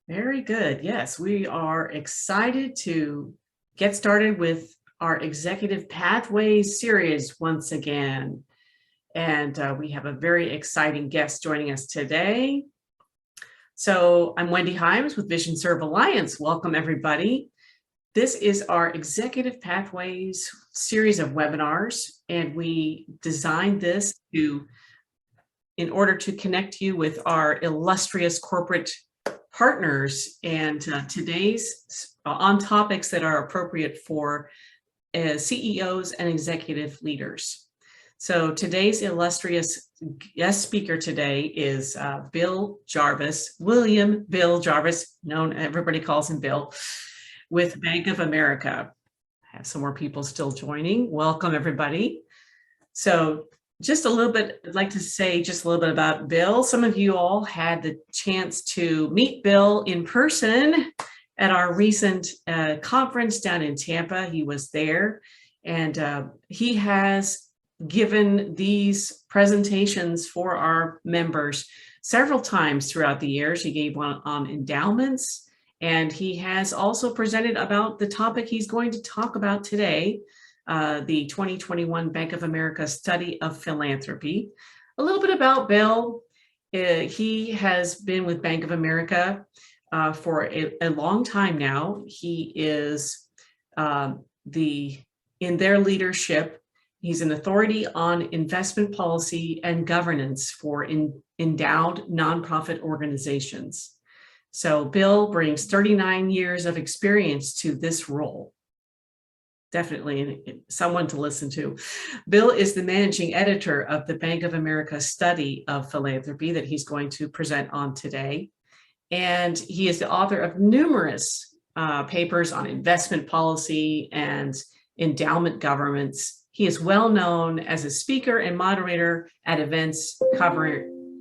Very good. Yes, we are excited to get started with our Executive Pathways series once again. And we have a very exciting guest joining us today. So I'm Wendy Himes with Vision Serve Alliance. Welcome, everybody. This is our Executive Pathways series of webinars, and we designed this in order to connect you with our illustrious corporate partners, and today's on topics that are appropriate for CEOs and executive leaders. So today's illustrious guest speaker today is Bill Jarvis, William Bill Jarvis, known, everybody calls him Bill, with Bank of America. I have some more people still joining. Welcome, everybody. So just a little bit, I'd like to say just a little bit about Bill. Some of you all had the chance to meet Bill in person at our recent conference down in Tampa. He was there, and he has given these presentations for our members several times throughout the years. He gave one on endowments, and he has also presented about the topic he's going to talk about today, the 2021 Bank of America Study of Philanthropy. A little bit about Bill. He has been with Bank of America for a long time now. He is in their leadership, he's an authority on investment policy and governance for endowed nonprofit organizations. So Bill brings 39 years of experience to this role. Definitely someone to listen to. Bill is the managing editor of the Bank of America Study of Philanthropy that he's going to present on today. And he is the author of numerous papers on investment policy and endowment governance. He is well known as a speaker and moderator at events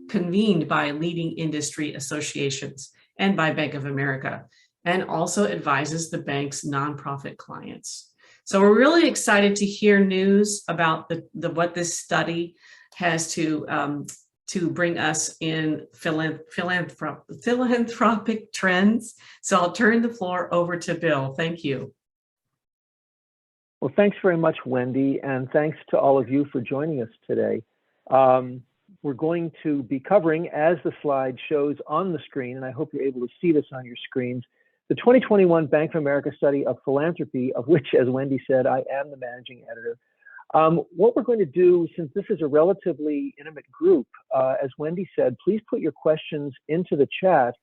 convened by leading industry associations and by Bank of America, and also advises the bank's nonprofit clients. So we're really excited to hear news about what this study has to bring us in philanthropic trends. So I'll turn the floor over to Bill. Thank you. Well, thanks very much, Wendy, and thanks to all of you for joining us today. We're going to be covering, as the slide shows on the screen, and I hope you're able to see this on your screens, the 2021 Bank of America Study of Philanthropy, of which, as Wendy said, I am the managing editor. What we're going to do, since this is a relatively intimate group, as Wendy said, please put your questions into the chat,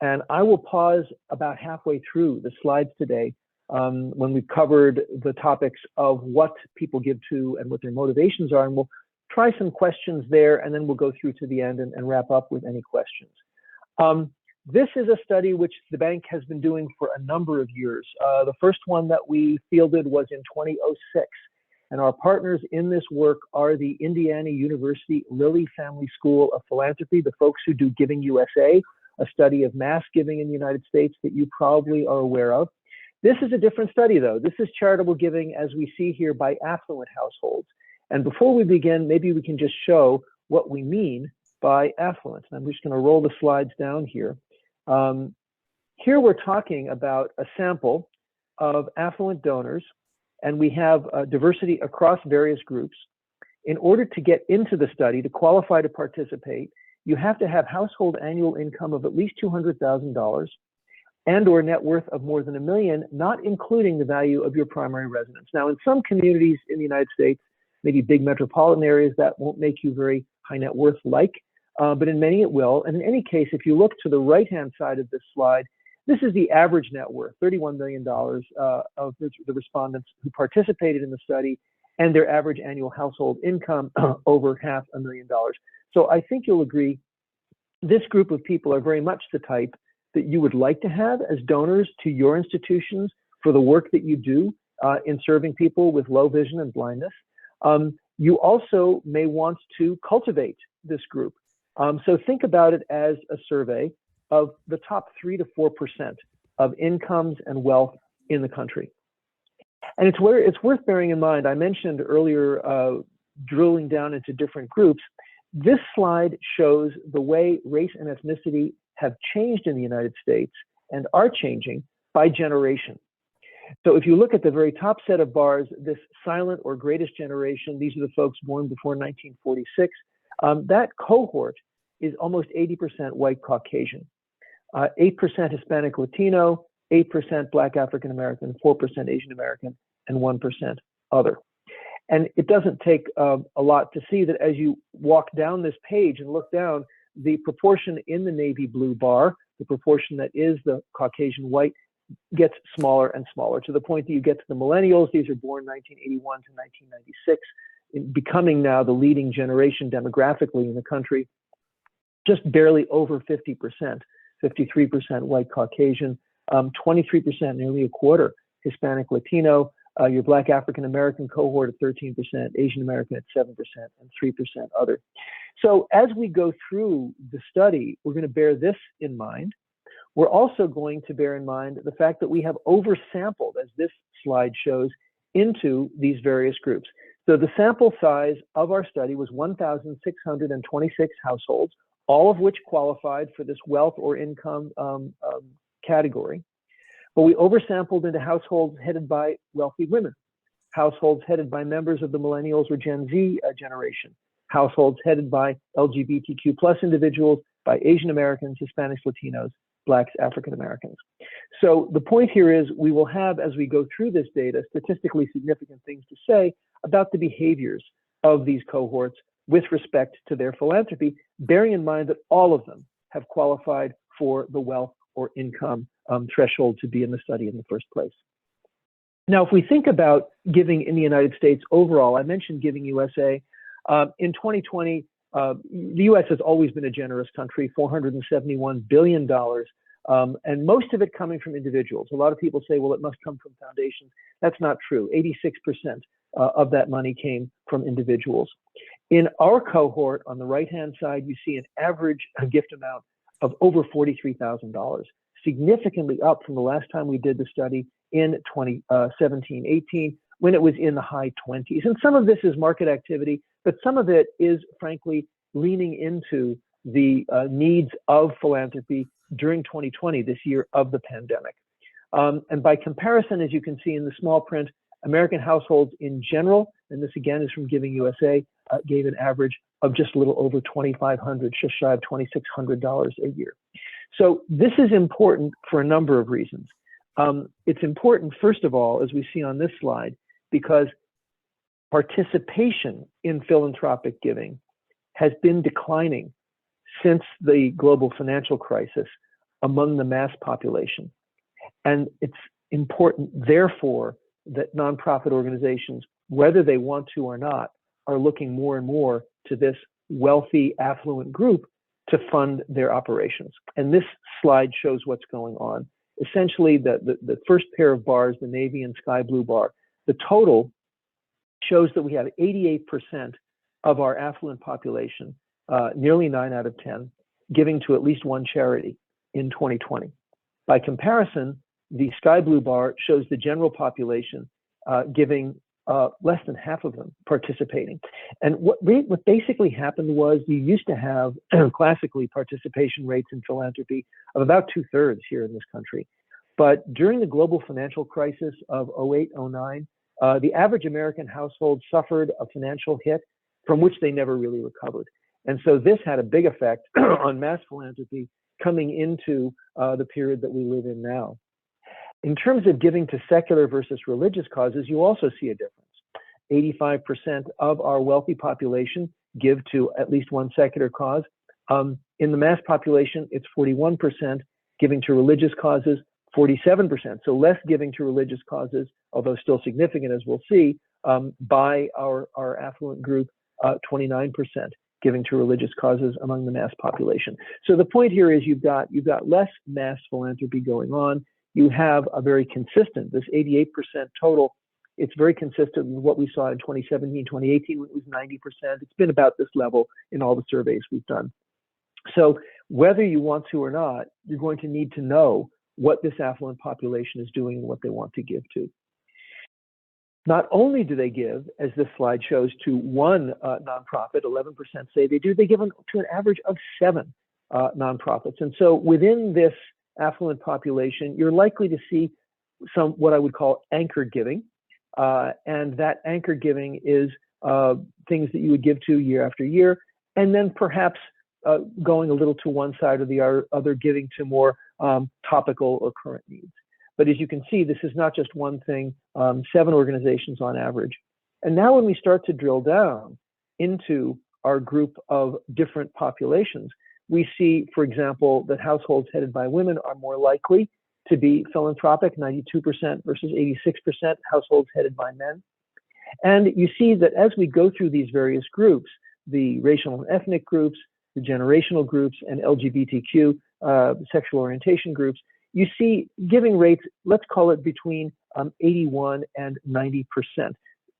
and I will pause about halfway through the slides today when we've covered the topics of what people give to and what their motivations are, and we'll try some questions there, and then we'll go through to the end and wrap up with any questions. This is a study which the bank has been doing for a number of years. The first one that we fielded was in 2006. And our partners in this work are the Indiana University Lilly Family School of Philanthropy, the folks who do Giving USA, a study of mass giving in the United States that you probably are aware of. This is a different study, though. This is charitable giving, as we see here, by affluent households. And before we begin, maybe we can just show what we mean by affluent. And I'm just going to roll the slides down here. Here we're talking about a sample of affluent donors, and we have diversity across various groups. In order to get into the study, to qualify to participate, you have to have household annual income of at least $200,000 and or net worth of more than $1 million, not including the value of your primary residence. Now, in some communities in the United States, maybe big metropolitan areas, that won't make you very high net worth like, but in many it will. And in any case, if you look to the right-hand side of this slide, this is the average net worth, $31 million of the respondents who participated in the study, and their average annual household income over $500,000. So I think you'll agree, this group of people are very much the type that you would like to have as donors to your institutions for the work that you do in serving people with low vision and blindness. You also may want to cultivate this group. So think about it as a survey of the top 3 to 4% of incomes and wealth in the country. And it's worth bearing in mind, I mentioned earlier, drilling down into different groups, This slide shows the way race and ethnicity have changed in the United States and are changing by generation. So if you look at the very top set of bars, this silent or greatest generation, these are the folks born before 1946, that cohort is almost 80% white Caucasian, 8% Hispanic Latino, 8% Black African American, 4% Asian American, and 1% other. And it doesn't take a lot to see that as you walk down this page and look down, the proportion in the navy blue bar, the proportion that is the Caucasian white, gets smaller and smaller to the point that you get to the millennials. These are born 1981 to 1996, becoming now the leading generation demographically in the country, just barely over 50%, 53% white Caucasian, 23%, nearly a quarter Hispanic Latino, your Black African American cohort at 13%, Asian American at 7%, and 3% other. So as we go through the study, we're going to bear this in mind. We're also going to bear in mind the fact that we have oversampled, as this slide shows, into these various groups. So the sample size of our study was 1,626 households, all of which qualified for this wealth or income category. But we oversampled into households headed by wealthy women, households headed by members of the Millennials or Gen Z generation, households headed by LGBTQ plus individuals, by Asian Americans, Hispanics, Latinos, Blacks, African Americans. So the point here is we will have, as we go through this data, statistically significant things to say about the behaviors of these cohorts with respect to their philanthropy, bearing in mind that all of them have qualified for the wealth or income threshold to be in the study in the first place. Now, if we think about giving in the United States overall, I mentioned Giving USA. In 2020, the US has always been a generous country, $471 billion, and most of it coming from individuals. A lot of people say, well, it must come from foundations. That's not true. 86% of that money came from individuals. In our cohort, on the right-hand side, you see an average gift amount of over $43,000, significantly up from the last time we did the study in 2017-18, when it was in the high 20s. And some of this is market activity, but some of it is, frankly, leaning into the needs of philanthropy during 2020, this year of the pandemic. And by comparison, as you can see in the small print, American households in general, and this again is from Giving USA, gave an average of just a little over $2,500, just shy of $2,600 a year. So this is important for a number of reasons. It's important, first of all, as we see on this slide, because participation in philanthropic giving has been declining since the global financial crisis among the mass population. And it's important, therefore, that nonprofit organizations, whether they want to or not, are looking more and more to this wealthy, affluent group to fund their operations. And this slide shows what's going on. Essentially, the first pair of bars, the navy and sky blue bar, the total shows that we have 88% of our affluent population, nearly 9 out of 10, giving to at least one charity in 2020. By comparison, the sky blue bar shows the general population giving less than half of them participating. And what basically happened was you used to have classically participation rates in philanthropy of about 2/3 here in this country. But during the global financial crisis of 08-09, the average American household suffered a financial hit from which they never really recovered. And so this had a big effect on mass philanthropy coming into the period that we live in now. In terms of giving to secular versus religious causes, you also see a difference. 85% of our wealthy population give to at least one secular cause. In the mass population, it's 41% giving to religious causes, 47%. So less giving to religious causes, although still significant, as we'll see, by our affluent group, 29% giving to religious causes among the mass population. So the point here is you've got less mass philanthropy going on. You have a very consistent, this 88% total, it's very consistent with what we saw in 2017, 2018, when it was 90%. It's been about this level in all the surveys we've done. So whether you want to or not, you're going to need to know what this affluent population is doing and what they want to give to. Not only do they give, as this slide shows, to one nonprofit, 11% say they do, they give to an average of 7 nonprofits. And so within this affluent population, you're likely to see some what I would call anchor giving. And that anchor giving is things that you would give to year after year, and then perhaps going a little to one side or the other, giving to more topical or current needs. But as you can see, this is not just one thing, 7 organizations on average. And now when we start to drill down into our group of different populations, we see, for example, that households headed by women are more likely to be philanthropic, 92% versus 86% households headed by men. And you see that as we go through these various groups, the racial and ethnic groups, the generational groups, and LGBTQ sexual orientation groups, you see giving rates, let's call it between 81 and 90%.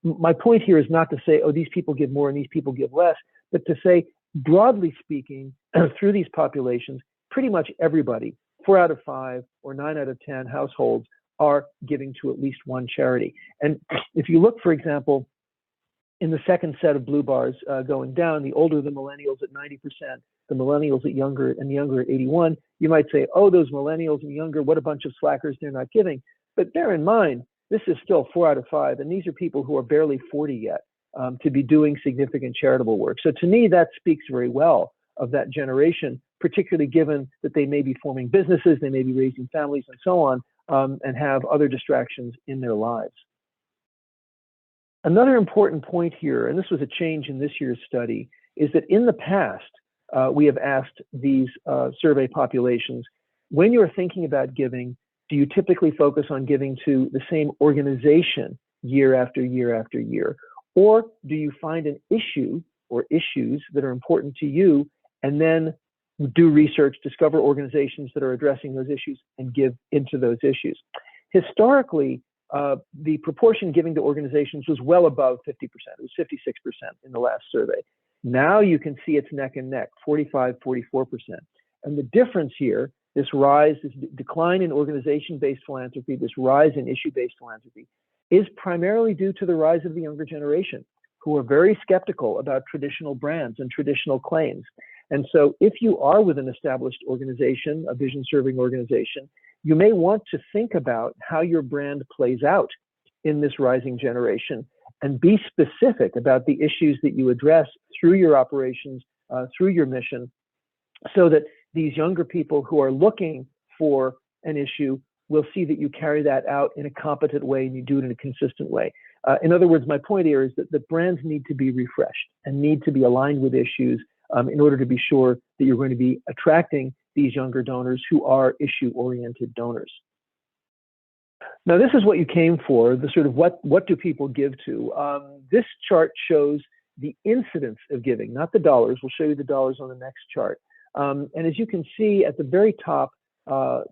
My point here is not to say, oh, these people give more and these people give less, but to say, broadly speaking, through these populations, pretty much everybody, 4 out of 5 or 9 out of 10 households are giving to at least one charity. And if you look, for example, in the second set of blue bars going down, the older the millennials at 90%, the millennials at younger at 81, you might say, oh, those millennials and younger, what a bunch of slackers, they're not giving. But bear in mind, this is still 4 out of 5, and these are people who are barely 40 yet to be doing significant charitable work. So to me, that speaks very well of that generation, particularly given that they may be forming businesses, they may be raising families and so on, and have other distractions in their lives. Another important point here, and this was a change in this year's study, is that in the past, we have asked these survey populations, when you're thinking about giving, do you typically focus on giving to the same organization year after year after year? Or do you find an issue or issues that are important to you and then do research, discover organizations that are addressing those issues and give into those issues? Historically, the proportion giving to organizations was well above 50%. It was 56% in the last survey. Now you can see it's neck and neck, 45, 44%. And the difference here, this rise, this decline in organization-based philanthropy, this rise in issue-based philanthropy, is primarily due to the rise of the younger generation, who are very skeptical about traditional brands and traditional claims. And so if you are with an established organization, a vision-serving organization, you may want to think about how your brand plays out in this rising generation and be specific about the issues that you address through your operations, through your mission, so that these younger people who are looking for an issue will see that you carry that out in a competent way and you do it in a consistent way. In other words, my point here is that the brands need to be refreshed and need to be aligned with issues in order to be sure that you're going to be attracting these younger donors who are issue-oriented donors. Now, this is what you came for, the sort of what do people give to. This chart shows the incidence of giving, not the dollars. We'll show you the dollars on the next chart. And as you can see at the very top, 57%,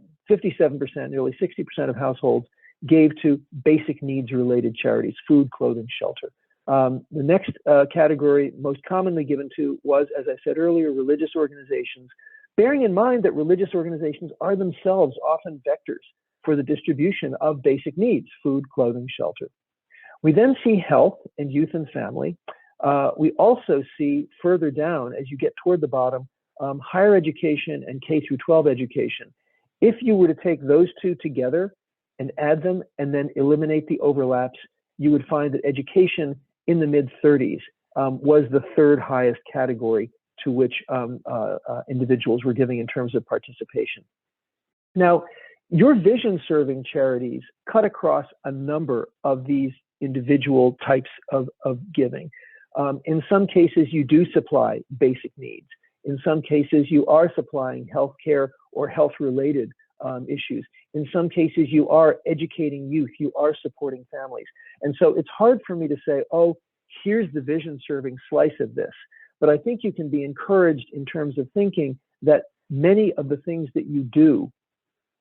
nearly 60% of households gave to basic needs related charities, food, clothing, shelter. The next category most commonly given to was, as I said earlier, religious organizations, bearing in mind that religious organizations are themselves often vectors for the distribution of basic needs, food, clothing, shelter. We then see health and youth and family. We also see further down, as you get toward the bottom, higher education and K through 12 education. If you were to take those two together and add them and then eliminate the overlaps, you would find that education in the mid-30s was the third highest category to which individuals were giving in terms of participation. Now, your vision-serving charities cut across a number of these individual types of giving. In some cases, you do supply basic needs. In some cases, you are supplying healthcare or health-related issues. In some cases, you are educating youth, you are supporting families. And so it's hard for me to say, oh, here's the vision-serving slice of this. But I think you can be encouraged in terms of thinking that many of the things that you do,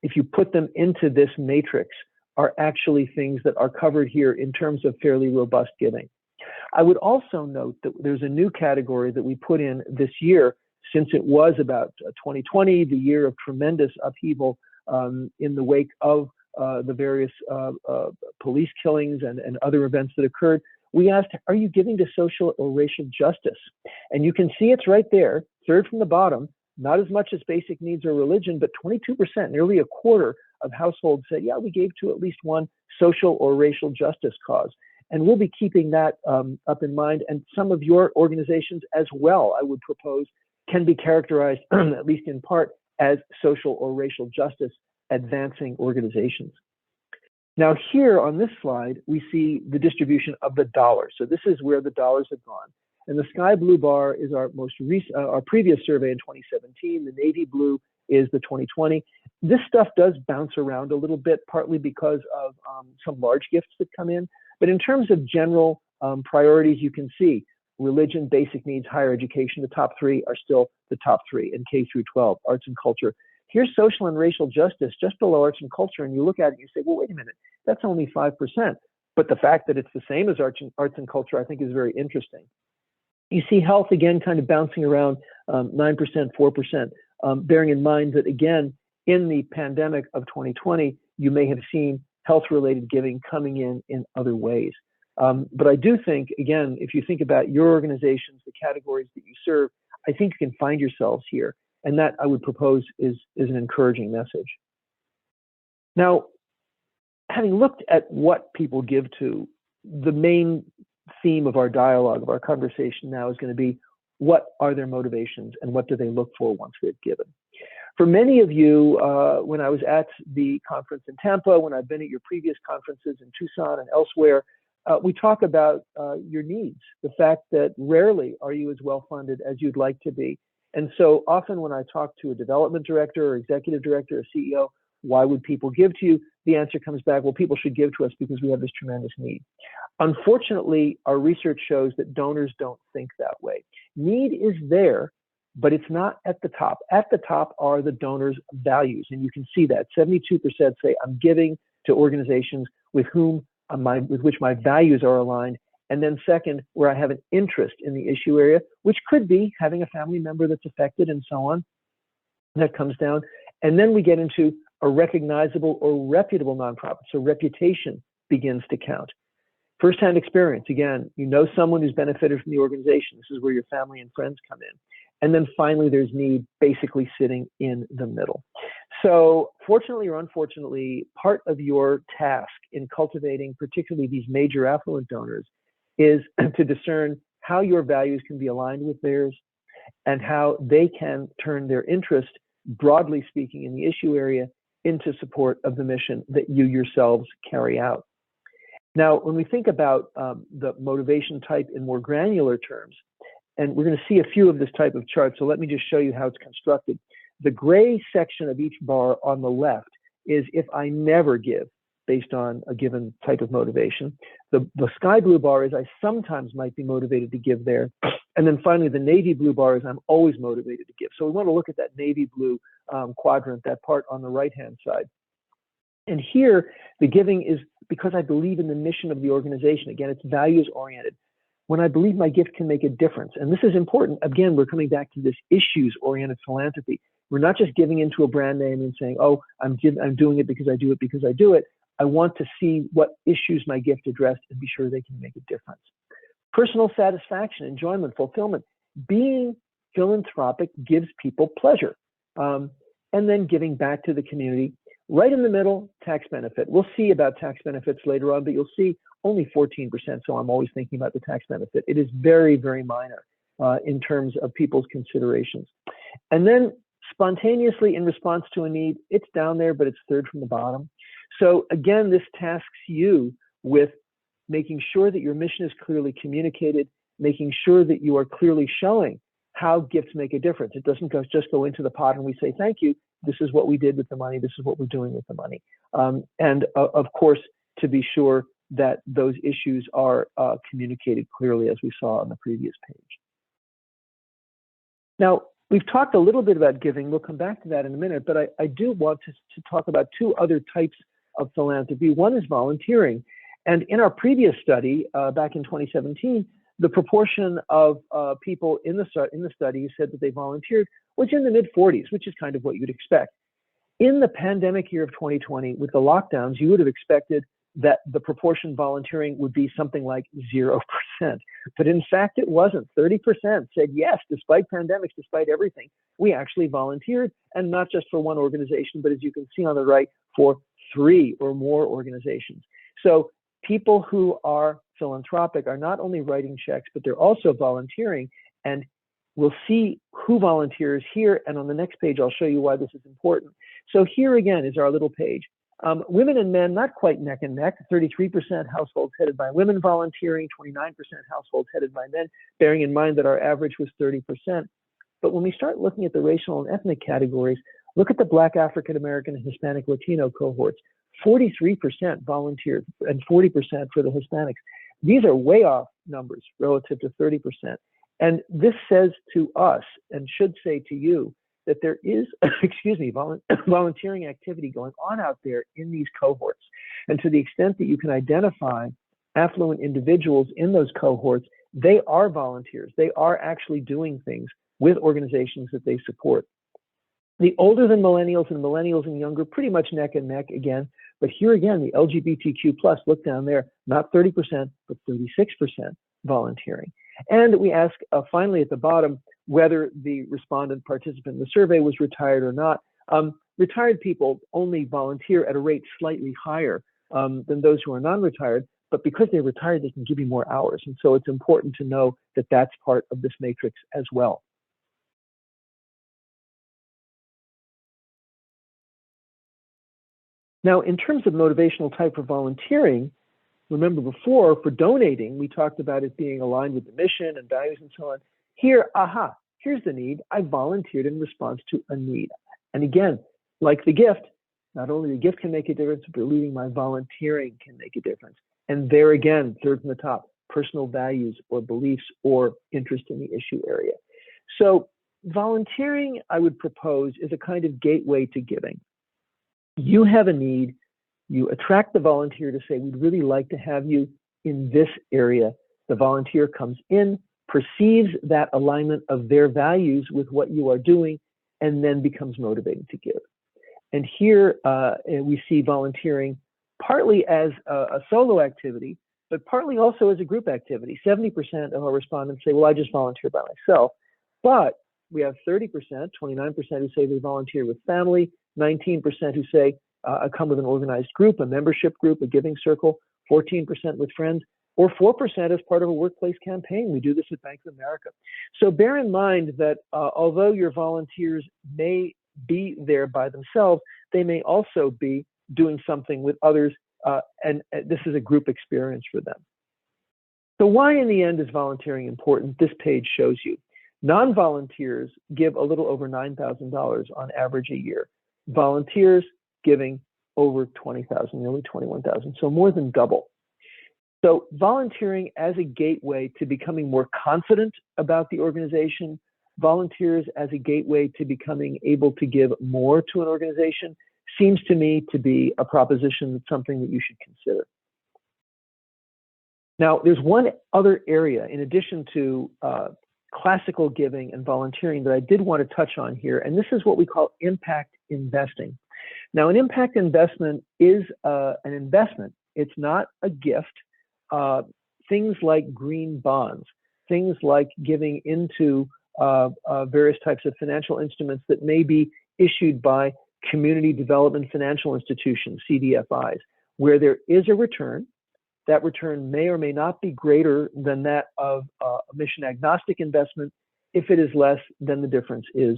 if you put them into this matrix, are actually things that are covered here in terms of fairly robust giving. I would also note that there's a new category that we put in this year, since it was about 2020, the year of tremendous upheaval in the wake of the various police killings and other events that occurred, we asked, are you giving to social or racial justice? And you can see it's right there, third from the bottom, not as much as basic needs or religion, but 22%, nearly a quarter of households said, yeah, we gave to at least one social or racial justice cause. And we'll be keeping that up in mind. And some of your organizations as well, I would propose, can be characterized, at least in part, as social or racial justice advancing organizations. Now here on this slide, we see the distribution of the dollars. So this is where the dollars have gone. And the sky blue bar is our most recent, our previous survey in 2017. The navy blue is the 2020. This stuff does bounce around a little bit, partly because of some large gifts that come in. But in terms of general priorities, you can see religion, basic needs, higher education. The top three are still the top three in K through 12, arts and culture. Here's social and racial justice just below arts and culture. And you look at it and you say, well, wait a minute, that's only 5%. But the fact that it's the same as arts and culture, I think is very interesting. You see health again kind of bouncing around 9%, 4%, bearing in mind that again, in the pandemic of 2020, you may have seen health-related giving coming in other ways. But I do think, again, if you think about your organizations, the categories that you serve, I think you can find yourselves here. And that I would propose is an encouraging message. Now, having looked at what people give to, the main theme of our dialogue, of our conversation now is going to be, what are their motivations and what do they look for once they've given? For many of you, when I was at the conference in Tampa, when I've been at your previous conferences in Tucson and elsewhere, we talk about your needs, the fact that rarely are you as well funded as you'd like to be. And so often when I talk to a development director or executive director or CEO, why would people give to you? The answer comes back, well, people should give to us because we have this tremendous need. Unfortunately, our research shows that donors don't think that way. Need is there, but it's not at the top. At the top are the donors' values, and you can see that 72% say I'm giving to organizations with which my values are aligned. And then second, where I have an interest in the issue area, which could be having a family member that's affected and so on. That comes down. And then we get into a recognizable or reputable nonprofit. So reputation begins to count. Firsthand experience, again, you know someone who's benefited from the organization. This is where your family and friends come in. And then finally, there's need, basically sitting in the middle. So fortunately or unfortunately, part of your task in cultivating particularly these major affluent donors is to discern how your values can be aligned with theirs and how they can turn their interest, broadly speaking, in the issue area into support of the mission that you yourselves carry out. Now, when we think about the motivation type in more granular terms, and we're going to see a few of this type of chart, so let me just show you how it's constructed. The gray section of each bar on the left is if I never give based on a given type of motivation. The sky blue bar is I sometimes might be motivated to give there. And then finally, the navy blue bar is I'm always motivated to give. So we want to look at that navy blue quadrant, that part on the right-hand side. And here, the giving is because I believe in the mission of the organization. Again, it's values-oriented. When I believe my gift can make a difference, and this is important, again, we're coming back to this issues-oriented philanthropy. We're not just giving into a brand name and saying, oh, I'm doing it because I do it because I do it. I want to see what issues my gift addressed and be sure they can make a difference. Personal satisfaction, enjoyment, fulfillment. Being philanthropic gives people pleasure. And then giving back to the community. Right in the middle, tax benefit. We'll see about tax benefits later on, but you'll see only 14%, so I'm always thinking about the tax benefit. It is very, very minor in terms of people's considerations. And then spontaneously in response to a need, it's down there, but it's third from the bottom. So again, this tasks you with making sure that your mission is clearly communicated, making sure that you are clearly showing how gifts make a difference. It doesn't just go into the pot and we say, thank you, this is what we did with the money, this is what we're doing with the money. And of course, to be sure that those issues are communicated clearly, as we saw on the previous page. Now, we've talked a little bit about giving. We'll come back to that in a minute, but I do want to talk about two other types of philanthropy. One is volunteering. And in our previous study, back in 2017, the proportion of people in the study who said that they volunteered was in the mid-40s, which is kind of what you'd expect. In the pandemic year of 2020, with the lockdowns, you would have expected that the proportion volunteering would be something like 0%. But in fact, it wasn't. 30% said yes, despite pandemics, despite everything, we actually volunteered, and not just for one organization, but as you can see on the right, for 3 or more organizations. So people who are philanthropic are not only writing checks, but they're also volunteering. And we'll see who volunteers here. And on the next page, I'll show you why this is important. So here again is our little page. Women and men, not quite neck and neck, 33% households headed by women volunteering, 29% households headed by men, bearing in mind that our average was 30%. But when we start looking at the racial and ethnic categories, look at the Black, African American, and Hispanic Latino cohorts. 43% volunteered and 40% for the Hispanics. These are way off numbers relative to 30%. And this says to us, and should say to you, that there is, volunteering activity going on out there in these cohorts. And to the extent that you can identify affluent individuals in those cohorts, they are volunteers. They are actually doing things with organizations that they support. The older than millennials and younger, pretty much neck and neck again. But here again, the LGBTQ+, look down there, not 30%, but 36% volunteering. And we ask finally at the bottom whether the respondent participant in the survey was retired or not. Retired people only volunteer at a rate slightly higher than those who are non-retired, but because they're retired, they can give you more hours. And so it's important to know that that's part of this matrix as well. Now, in terms of motivational type for volunteering, remember before, for donating, we talked about it being aligned with the mission and values and so on. Here, here's the need. I volunteered in response to a need. And again, like the gift, not only the gift can make a difference, but believing my volunteering can make a difference. And there again, third from the top, personal values or beliefs or interest in the issue area. So volunteering, I would propose, is a kind of gateway to giving. You have a need, you attract the volunteer to say, we'd really like to have you in this area. The volunteer comes in, perceives that alignment of their values with what you are doing, and then becomes motivated to give. And here we see volunteering partly as a solo activity, but partly also as a group activity. 70% of our respondents say, well, I just volunteer by myself. But we have 30%, 29% who say they volunteer with family, 19% who say, I come with an organized group, a membership group, a giving circle, 14% with friends, or 4% as part of a workplace campaign. We do this at Bank of America. So bear in mind that although your volunteers may be there by themselves, they may also be doing something with others, and this is a group experience for them. So why in the end is volunteering important? This page shows you. Non-volunteers give a little over $9,000 on average a year. Volunteers giving over $20,000, nearly $21,000, so more than double. So volunteering as a gateway to becoming more confident about the organization, volunteers as a gateway to becoming able to give more to an organization, seems to me to be a proposition that's something that you should consider. Now, there's one other area in addition to classical giving and volunteering that I did want to touch on here, and this is what we call impact investing. Now, an impact investment is an investment. It's not a gift. Things like green bonds, things like giving into various types of financial instruments that may be issued by community development financial institutions, CDFIs, where there is a return. That return may or may not be greater than that of a mission agnostic investment. If it is less, then the difference is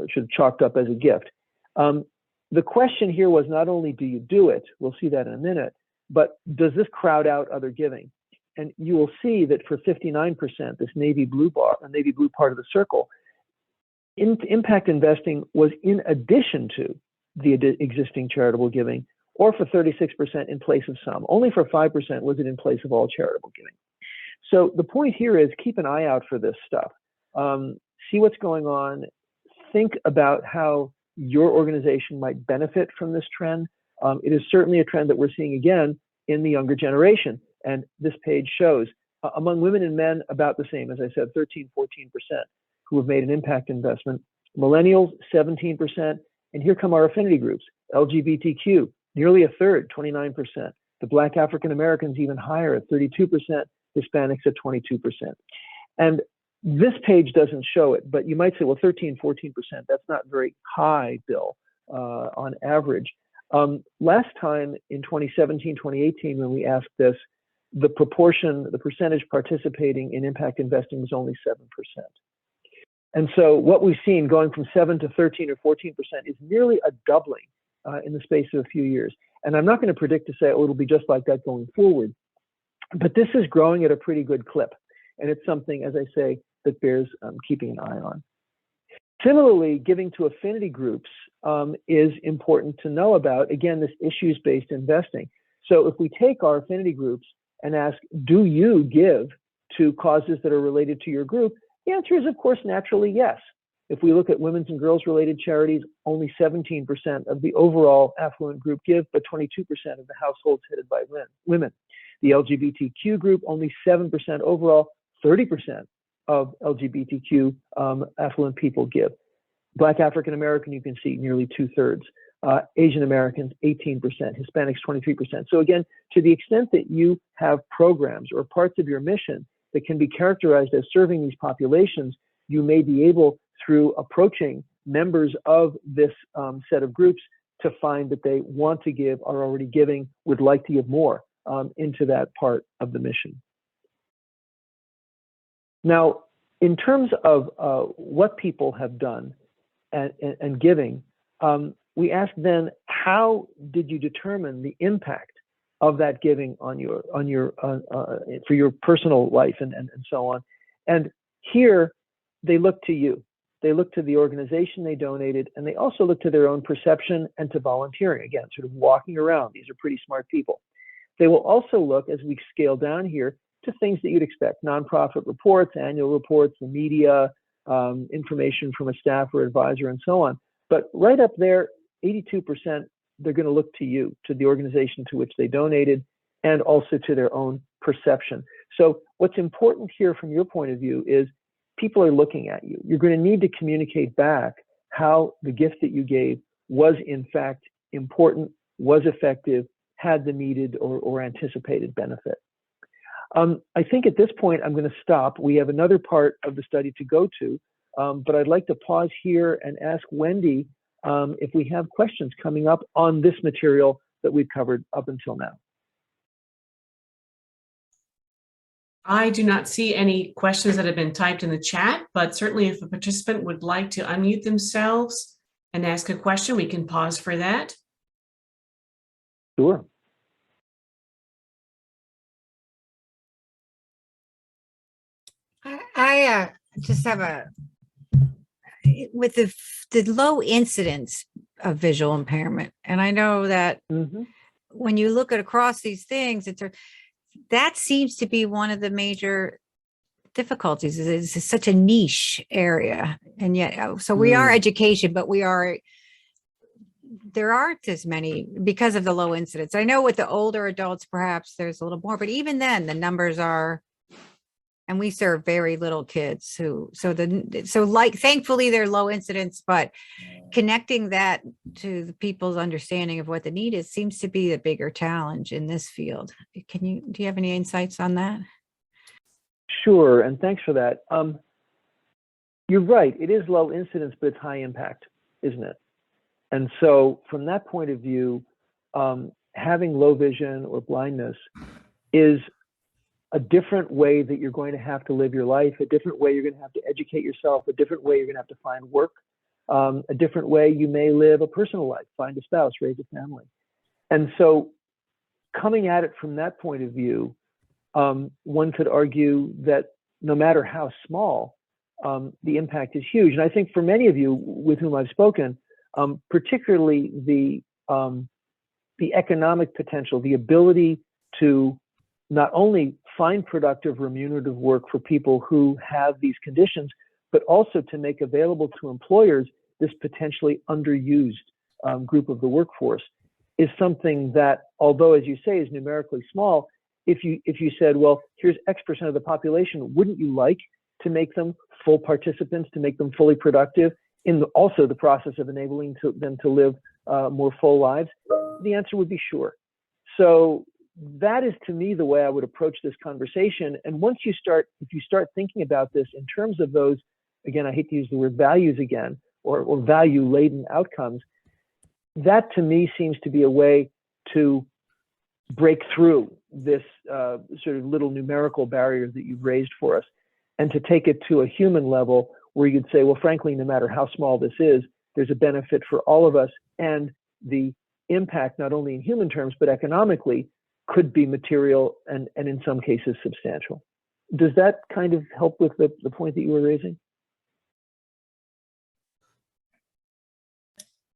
should have chalked up as a gift. The question here was not only do you do it, we'll see that in a minute, but does this crowd out other giving? And you will see that for 59%, this navy blue bar, the navy blue part of the circle, impact investing was in addition to the existing charitable giving, or for 36% in place of some. Only for 5% was it in place of all charitable giving. So the point here is keep an eye out for this stuff. See what's going on. Think about how your organization might benefit from this trend. It is certainly a trend that we're seeing again in the younger generation. And this page shows among women and men about the same, as I said, 13, 14% who have made an impact investment. Millennials, 17%. And here come our affinity groups. LGBTQ, nearly a third, 29%. The Black African Americans even higher at 32%, Hispanics at 22%. And this page doesn't show it, but you might say, well, 13, 14%, that's not very high, Bill, on average. Last time in 2017, 2018, when we asked this, the percentage participating in impact investing was only 7%. And so what we've seen going from 7 to 13 or 14% is nearly a doubling in the space of a few years. And I'm not going to predict to say, oh, it'll be just like that going forward. But this is growing at a pretty good clip. And it's something, as I say, that bears keeping an eye on. Similarly, giving to affinity groups is important to know about, again, this issues-based investing. So if we take our affinity groups and ask, do you give to causes that are related to your group? The answer is, of course, naturally yes. If we look at women's and girls-related charities, only 17% of the overall affluent group give, but 22% of the households headed by women. The LGBTQ group, only 7% overall, 30% of LGBTQ affluent people give. Black African American, you can see nearly 2/3. Asian Americans, 18%, Hispanics, 23%. So again, to the extent that you have programs or parts of your mission that can be characterized as serving these populations, you may be able, through approaching members of this set of groups, to find that they want to give, are already giving, would like to give more into that part of the mission. Now, in terms of what people have done and giving, we asked then, how did you determine the impact of that giving on for your personal life and so on? And here they look to you. They look to the organization they donated, and they also look to their own perception and to volunteering. Again, sort of walking around. These are pretty smart people. They will also look, as we scale down here, to things that you'd expect: nonprofit reports, annual reports, the media, information from a staff or advisor, and so on. But right up there, 82%, they're going to look to you, to the organization to which they donated, and also to their own perception. So what's important here from your point of view is people are looking at you. You're going to need to communicate back how the gift that you gave was in fact important, was effective, had the needed or anticipated benefit. I think at this point, I'm going to stop. We have another part of the study to go to, but I'd like to pause here and ask Wendy if we have questions coming up on this material that we've covered up until now. I do not see any questions that have been typed in the chat, but certainly if a participant would like to unmute themselves and ask a question, we can pause for that. Sure. I just have with the low incidence of visual impairment, and I know that when you look at across these things, that seems to be one of the major difficulties. It's such a niche area, and yet so we are education, but there aren't as many because of the low incidence. I know with the older adults, perhaps there's a little more, but even then the numbers are. And we serve very little kids thankfully they're low incidence, but connecting that to the people's understanding of what the need is seems to be the bigger challenge in this field. Do you have any insights on that? Sure, and thanks for that. You're right, it is low incidence, but it's high impact, isn't it? And so from that point of view, having low vision or blindness is a different way that you're going to have to live your life, a different way you're going to have to educate yourself, a different way you're going to have to find work, a different way you may live a personal life, find a spouse, raise a family. And so coming at it from that point of view, one could argue that no matter how small, the impact is huge. And I think for many of you with whom I've spoken, particularly the economic potential, the ability to not only find productive, remunerative work for people who have these conditions, but also to make available to employers this potentially underused group of the workforce is something that, although as you say is numerically small, if you said, well, here's X% of the population, wouldn't you like to make them full participants, to make them fully productive also the process of enabling them to live more full lives? The answer would be sure. So that is, to me, the way I would approach this conversation. And once you start, if you start thinking about this in terms of those, again, I hate to use the word values again, or value-laden outcomes, that to me seems to be a way to break through this sort of little numerical barrier that you've raised for us, and to take it to a human level where you could say, well, frankly, no matter how small this is, there's a benefit for all of us, and the impact, not only in human terms, but economically, could be material and in some cases substantial. Does that kind of help with the point that you were raising?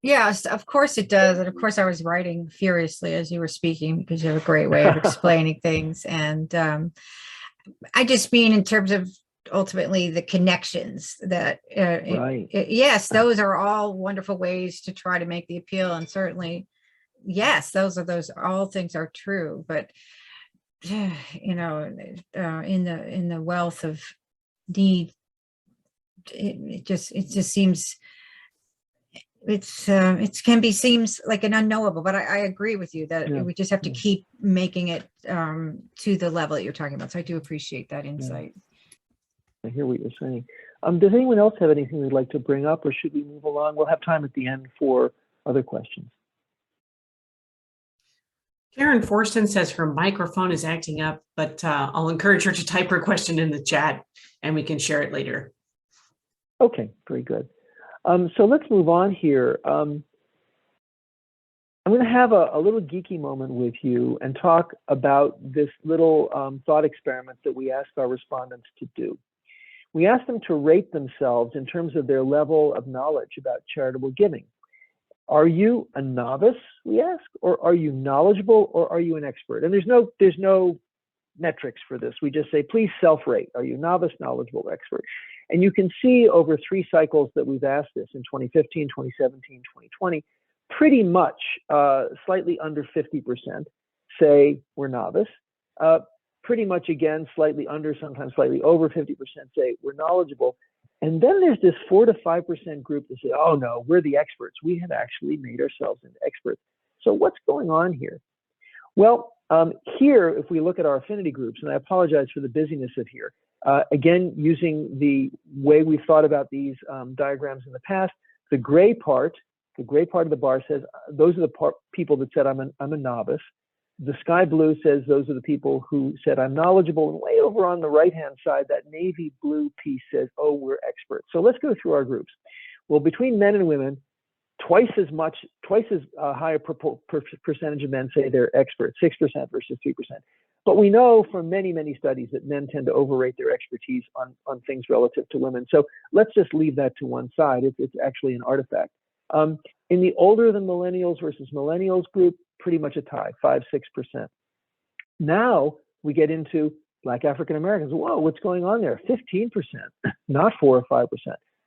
Yes, of course it does. And of course I was writing furiously as you were speaking, because you have a great way of explaining things. And I just mean in terms of ultimately the connections that, Right. Yes, those are all wonderful ways to try to make the appeal. And certainly, yes, those all things are true. But, you know, in the wealth of need, it just seems, seems like an unknowable, but I agree with you that we just have to keep making it to the level that you're talking about. So I do appreciate that insight. I hear what you're saying. Does anyone else have anything they'd like to bring up, or should we move along? We'll have time at the end for other questions. Karen Forston says her microphone is acting up, but I'll encourage her to type her question in the chat and we can share it later. Okay, very good. So let's move on here. I'm going to have a little geeky moment with you and talk about this little thought experiment that we asked our respondents to do. We asked them to rate themselves in terms of their level of knowledge about charitable giving. Are you a novice, we ask, or are you knowledgeable, or are you an expert? And there's no metrics for this. We just say, please self-rate. Are you novice, knowledgeable, expert? And you can see over 3 cycles that we've asked this in 2015, 2017, 2020, pretty much slightly under 50% say we're novice. Pretty much again, slightly under, sometimes slightly over 50% say we're knowledgeable. And then there's this 4 to 5% group that say, oh no, we're the experts. We have actually made ourselves into experts. So what's going on here? Well, here, if we look at our affinity groups, and I apologize for the busyness of here, again, using the way we've thought about these diagrams in the past, the gray part of the bar says those are the people that said I'm a novice. The sky blue says those are the people who said I'm knowledgeable. And way over on the right-hand side, that navy blue piece says, oh, we're experts. So let's go through our groups. Well, between men and women, twice as higher percentage of men say they're experts, 6% versus 3%. But we know from many, many studies that men tend to overrate their expertise on things relative to women. So let's just leave that to one side. It's actually an artifact. In the older than millennials versus millennials group, pretty much a tie, 5-6%. Now we get into Black African Americans. Whoa, what's going on there? 15%, not 4 or 5%.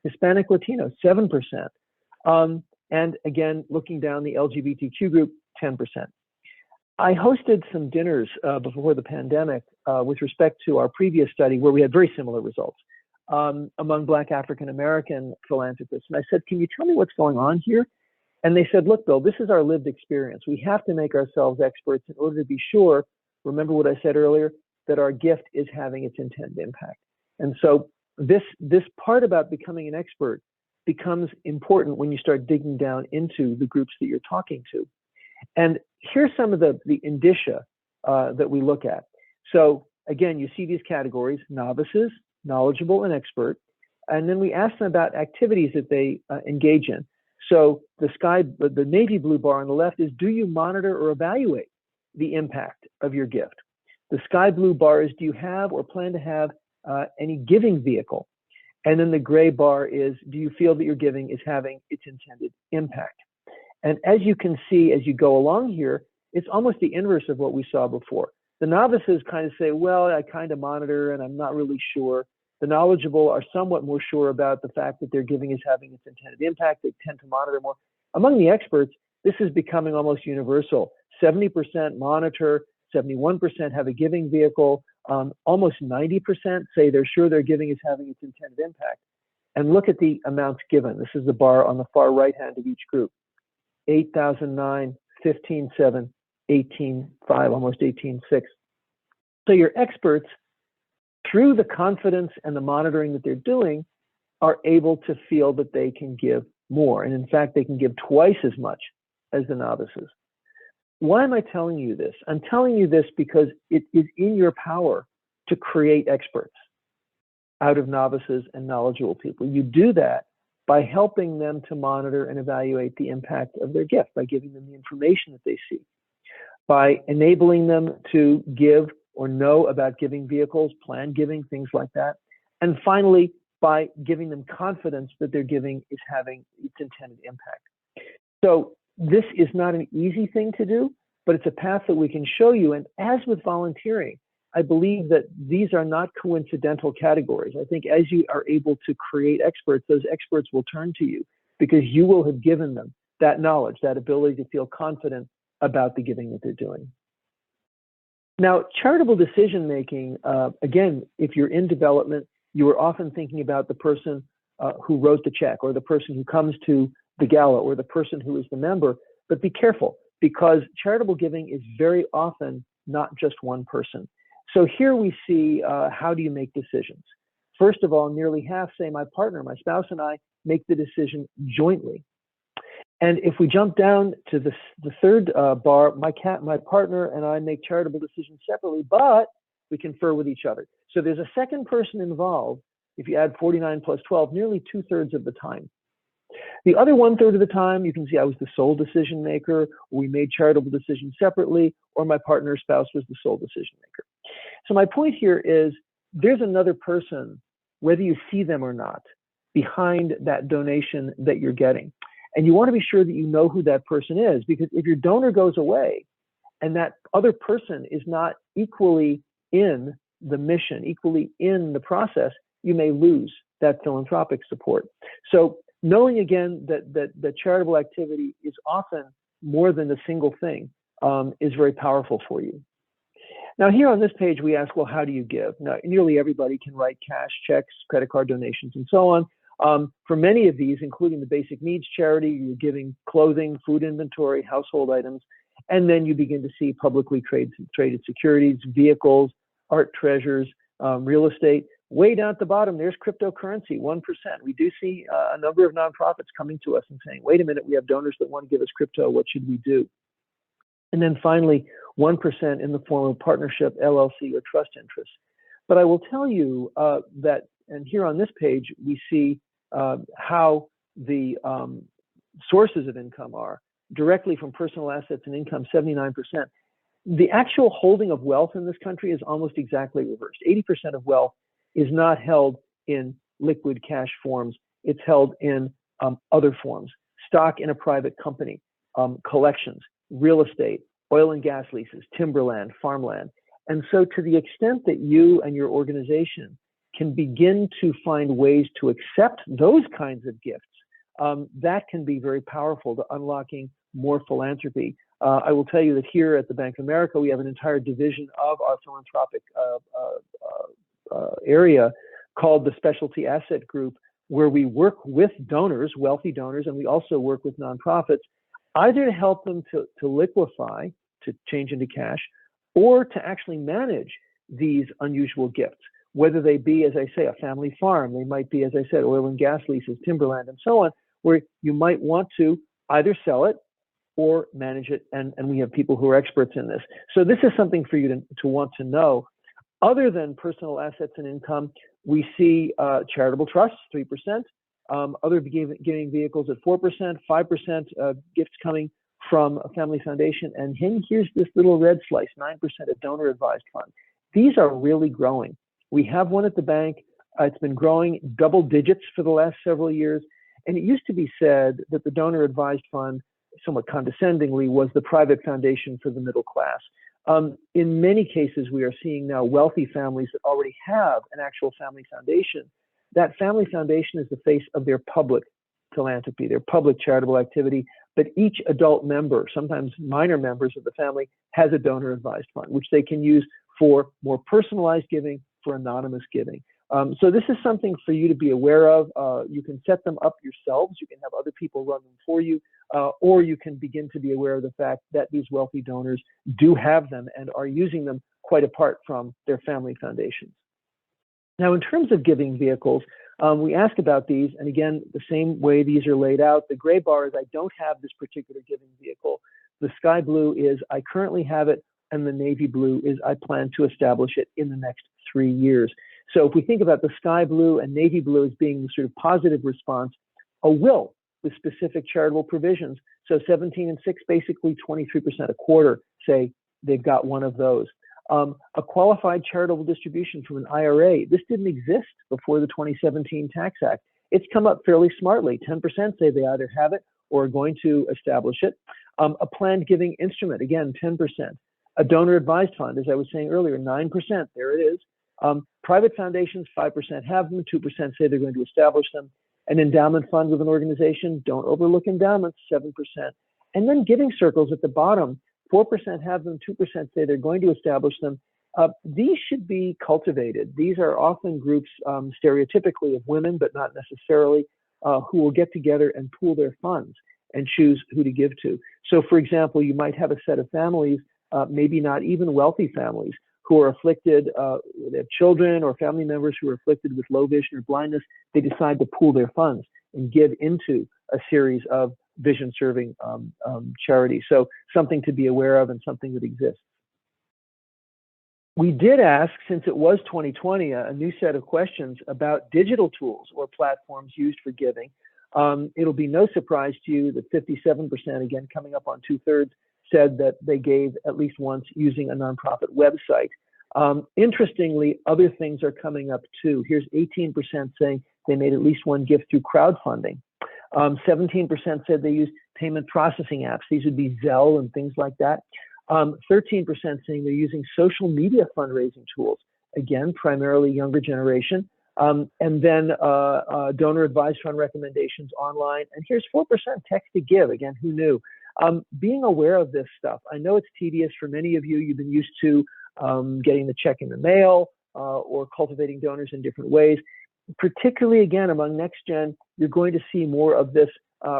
Hispanic Latino, 7%. And again, looking down the LGBTQ group, 10%. I hosted some dinners before the pandemic with respect to our previous study where we had very similar results among Black African American philanthropists. And I said, can you tell me what's going on here? And they said, look, Bill, this is our lived experience. We have to make ourselves experts in order to be sure, remember what I said earlier, that our gift is having its intended impact. And so this part about becoming an expert becomes important when you start digging down into the groups that you're talking to. And here's some of the indicia that we look at. So again, you see these categories: novices, knowledgeable, and expert. And then we ask them about activities that they engage in. So the navy blue bar on the left is, do you monitor or evaluate the impact of your gift? The sky blue bar is, do you have or plan to have any giving vehicle? And then the gray bar is, do you feel that your giving is having its intended impact? And as you can see, as you go along here, it's almost the inverse of what we saw before. The novices kind of say, well, I kind of monitor and I'm not really sure. The knowledgeable are somewhat more sure about the fact that their giving is having its intended impact. They tend to monitor more. Among the experts, this is becoming almost universal. 70% monitor, 71% have a giving vehicle, almost 90% say they're sure their giving is having its intended impact. and look at the amounts given. This is the bar on the far right hand of each group. 8,009, 15,7, 18,5, almost 18,6. So your experts, through the confidence and the monitoring that they're doing, are able to feel that they can give more. And in fact, they can give twice as much as the novices. Why am I telling you this? I'm telling you this because it is in your power to create experts out of novices and knowledgeable people. You do that by helping them to monitor and evaluate the impact of their gift, by giving them the information that they seek, by enabling them to give or know about giving vehicles, plan giving, things like that. And finally, by giving them confidence that their giving is having its intended impact. So this is not an easy thing to do, but it's a path that we can show you. And as with volunteering, I believe that these are not coincidental categories. I think as you are able to create experts, those experts will turn to you because you will have given them that knowledge, that ability to feel confident about the giving that they're doing. Now, charitable decision-making, again, if you're in development, you are often thinking about the person who wrote the check, or the person who comes to the gala, or the person who is the member. But be careful, because charitable giving is very often not just one person. So here we see how do you make decisions. First of all, nearly half say my partner, my spouse, and I make the decision jointly. And if we jump down to the third bar, my partner and I make charitable decisions separately, but we confer with each other. So there's a second person involved. If you add 49 plus 12, nearly 2/3 of the time. The other 1/3 of the time, you can see I was the sole decision maker, or we made charitable decisions separately, or my partner or spouse was the sole decision maker. So my point here is there's another person, whether you see them or not, behind that donation that you're getting. And you want to be sure that you know who that person is, because if your donor goes away and that other person is not equally in the mission, equally in the process, you may lose that philanthropic support. So knowing again that charitable activity is often more than a single thing is very powerful for you. Now here on this page, we ask, well, how do you give? Now, nearly everybody can write cash, checks, credit card donations, and so on. For many of these, including the basic needs charity, you're giving clothing, food inventory, household items, and then you begin to see publicly traded securities, vehicles, art treasures, real estate. Way down at the bottom, there's cryptocurrency, 1%. We do see a number of nonprofits coming to us and saying, wait a minute, we have donors that want to give us crypto, what should we do? And then finally, 1% in the form of partnership, LLC, or trust interests. But I will tell you that, and here on this page, we see how the sources of income are directly from personal assets and income, 79%. The actual holding of wealth in this country is almost exactly reversed. 80% of wealth is not held in liquid cash forms. It's held in other forms: stock in a private company, collections, real estate, oil and gas leases, timberland, farmland. And so to the extent that you and your organization can begin to find ways to accept those kinds of gifts, that can be very powerful to unlocking more philanthropy. I will tell you that here at the Bank of America, we have an entire division of our philanthropic area called the Specialty Asset Group, where we work with donors, wealthy donors, and we also work with nonprofits, either to help them to liquefy, to change into cash, or to actually manage these unusual gifts, whether they be, as I say, a family farm. They might be, as I said, oil and gas leases, timberland, and so on, where you might want to either sell it or manage it, and we have people who are experts in this. So this is something for you to want to know. Other than personal assets and income, we see charitable trusts, 3%, other giving vehicles at 4%, 5% gifts coming from a family foundation, and here's this little red slice, 9% of donor advised fund. These are really growing. We have one at the bank. It's been growing double digits for the last several years, and it used to be said that the donor advised fund, somewhat condescendingly, was the private foundation for the middle class. In many cases, we are seeing now wealthy families that already have an actual family foundation. That family foundation is the face of their public philanthropy, their public charitable activity, but each adult member, sometimes minor members of the family, has a donor advised fund, which they can use for more personalized giving, for anonymous giving. So this is something for you to be aware of. You can set them up yourselves. You can have other people run them for you, or you can begin to be aware of the fact that these wealthy donors do have them and are using them quite apart from their family foundations. Now, in terms of giving vehicles, we ask about these, and again, the same way these are laid out. The gray bar is I don't have this particular giving vehicle. The sky blue is I currently have it, and the navy blue is I plan to establish it in the next 3 years. So if we think about the sky blue and navy blue as being the sort of positive response, a will with specific charitable provisions. So 17 and 6, basically 23% a quarter, say they've got one of those. A qualified charitable distribution from an IRA. This didn't exist before the 2017 Tax Act. It's come up fairly smartly. 10% say they either have it or are going to establish it. A planned giving instrument, again, 10%. A donor advised fund, as I was saying earlier, 9%, there it is. Private foundations, 5% have them, 2% say they're going to establish them. An endowment fund with an organization, don't overlook endowments, 7%. And then giving circles at the bottom, 4% have them, 2% say they're going to establish them. These should be cultivated. These are often groups stereotypically of women, but not necessarily, who will get together and pool their funds and choose who to give to. So for example, you might have a set of families, maybe not even wealthy families, who are afflicted, they have children or family members who are afflicted with low vision or blindness. They decide to pool their funds and give into a series of vision-serving charities. So something to be aware of and something that exists. We did ask, since it was 2020, a new set of questions about digital tools or platforms used for giving. It'll be no surprise to you that 57%, again, coming up on 2/3, said that they gave at least once using a nonprofit website. Interestingly, other things are coming up too. Here's 18% saying they made at least one gift through crowdfunding. 17% said they used payment processing apps. These would be Zelle and things like that. 13% saying they're using social media fundraising tools. Again, primarily younger generation. And then donor advised fund recommendations online. And here's 4% text to give. Again, who knew? Being aware of this stuff. I know it's tedious for many of you. You've been used to getting the check in the mail or cultivating donors in different ways. Particularly, again, among next gen, you're going to see more of this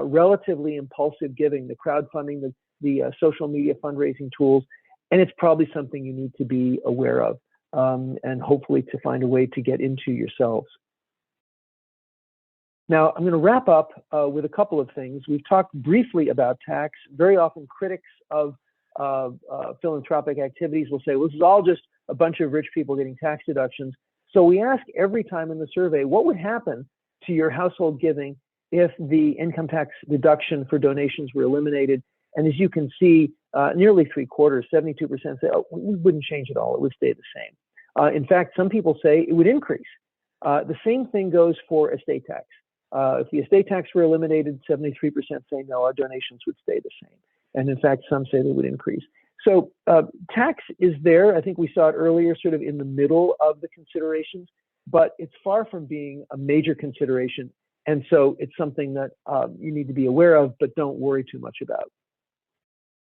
relatively impulsive giving, the crowdfunding, the social media fundraising tools, and it's probably something you need to be aware of and hopefully to find a way to get into yourselves. Now, I'm going to wrap up with a couple of things. We've talked briefly about tax. Very often critics of philanthropic activities will say, well, this is all just a bunch of rich people getting tax deductions. So we ask every time in the survey, what would happen to your household giving if the income tax deduction for donations were eliminated? And as you can see, nearly 3/4, 72% say, oh, we wouldn't change it all. It would stay the same. In fact, some people say it would increase. The same thing goes for estate tax. If the estate tax were eliminated, 73% say no, our donations would stay the same. And in fact, some say they would increase. So tax is there. I think we saw it earlier, sort of in the middle of the considerations, but it's far from being a major consideration. And so it's something that you need to be aware of, but don't worry too much about.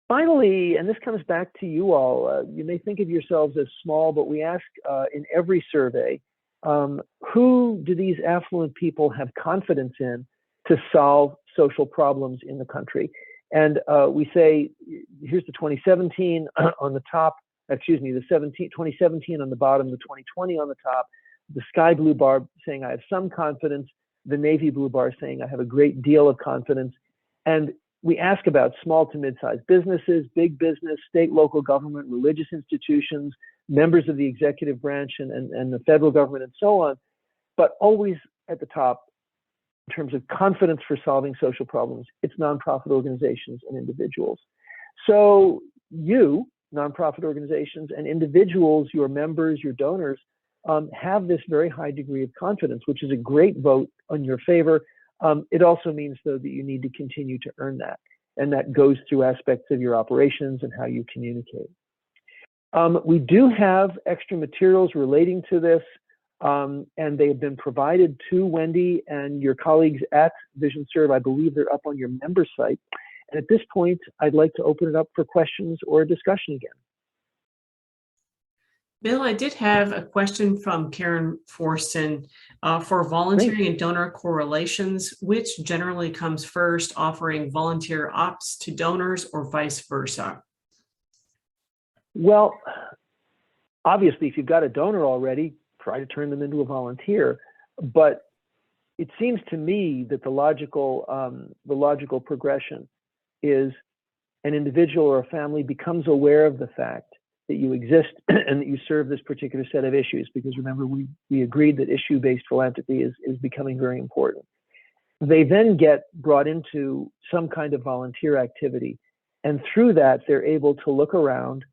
Finally, and this comes back to you all, you may think of yourselves as small, but we ask in every survey, who do these affluent people have confidence in to solve social problems in the country? And we say, here's the 2017 on the top, excuse me, the 2017 on the bottom, the 2020 on the top, the sky blue bar saying I have some confidence, the navy blue bar saying I have a great deal of confidence. And we ask about small to mid-sized businesses, big business, state, local government, religious institutions, members of the executive branch and the federal government and so on, but always at the top in terms of confidence for solving social problems, it's nonprofit organizations and individuals. So you, nonprofit organizations and individuals, your members, your donors, have this very high degree of confidence, which is a great vote on your favor. It also means, though, that you need to continue to earn that. And that goes through aspects of your operations and how you communicate. We do have extra materials relating to this, and they have been provided to Wendy and your colleagues at VisionServe. I believe they're up on your member site. And at this point, I'd like to open it up for questions or discussion again. Bill, I did have a question from Karen Forston. For Great. volunteering and donor correlations, which generally comes first, offering volunteer ops to donors or vice versa? Well, obviously, if you've got a donor already, try to turn them into a volunteer. But it seems to me that the logical progression is an individual or a family becomes aware of the fact that you exist and that you serve this particular set of issues. Because remember, we agreed that issue-based philanthropy is becoming very important. They then get brought into some kind of volunteer activity. And through that, they're able to look around,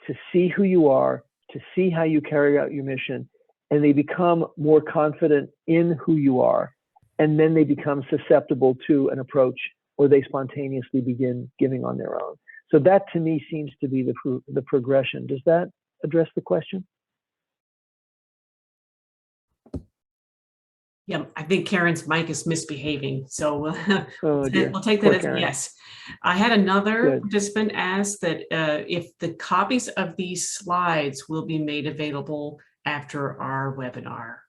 to see who you are, to see how you carry out your mission, and they become more confident in who you are. And then they become susceptible to an approach, or they spontaneously begin giving on their own. So that to me seems to be the progression. Does that address the question? Yeah, I think Karen's mic is misbehaving, so we'll dear. we'll take Poor that as Karen. yes. I had another Good. participant ask that if the copies of these slides will be made available after our webinar.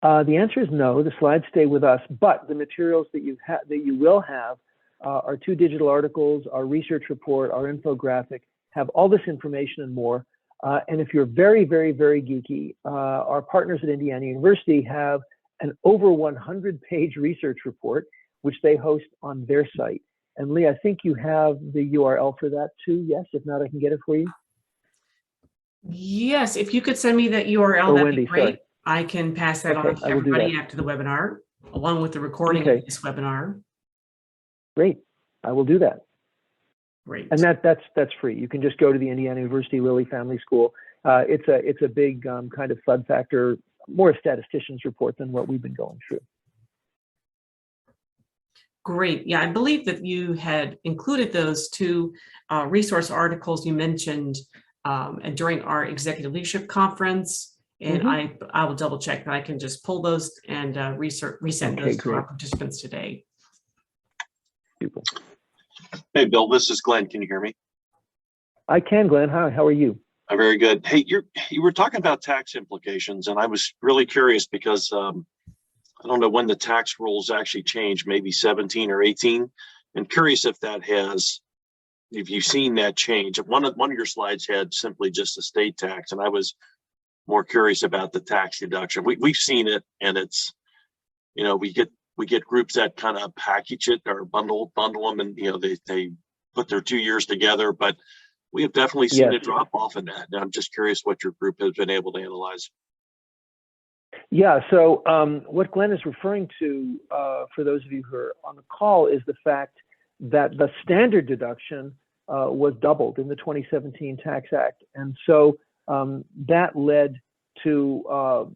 The answer is no. The slides stay with us, but the materials that you will have our 2 digital articles, our research report, our infographic, have all this information and more. And if you're very, very, very geeky, our partners at Indiana University have an over 100-page research report, which they host on their site. And Lee, I think you have the URL for that too. Yes, if not, I can get it for you. Yes, if you could send me that URL, or that'd Wendy, be great. sorry. I can pass that Okay, on to I will do everybody that. after the webinar, along with the recording Okay. of this webinar. Great, I will do that. Great. And that's free. You can just go to the Indiana University Lilly Family School. It's a big kind of FUD factor, more a statistician's report than what we've been going through. Great. Yeah, I believe that you had included those 2 resource articles you mentioned and during our executive leadership conference. And I will double check that I can just pull those and resend those to our participants today. Super. Hey, Bill, this is Glenn. Can you hear me? I can, Glenn. Hi, how are you? I'm very good. Hey, you were talking about tax implications, and I was really curious because I don't know when the tax rules actually changed, maybe 17 or 18, and curious if you've seen that change. One of your slides had simply just a state tax, and I was more curious about the tax deduction. We've seen it, and it's, we get groups that kind of package it or bundle them, and they put their 2 years together, but we have definitely seen a drop off in that. And I'm just curious what your group has been able to analyze. Yeah, so what Glenn is referring to, for those of you who are on the call, is the fact that the standard deduction was doubled in the 2017 Tax Act. And so that led to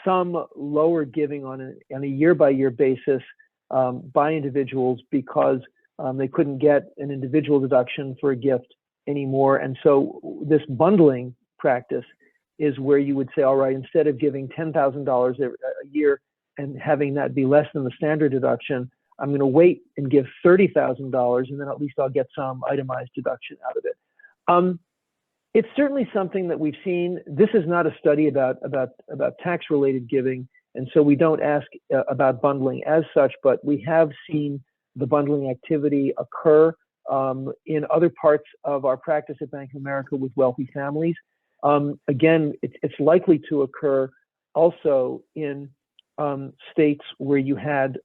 some lower giving on a year-by-year basis by individuals because they couldn't get an individual deduction for a gift anymore. And so this bundling practice is where you would say, all right, instead of giving $10,000 a year and having that be less than the standard deduction, I'm going to wait and give $30,000, and then at least I'll get some itemized deduction out of it. It's certainly something that we've seen. This is not a study about tax-related giving, and so we don't ask about bundling as such, but we have seen the bundling activity occur in other parts of our practice at Bank of America with wealthy families. Again, it's likely to occur also in states where you had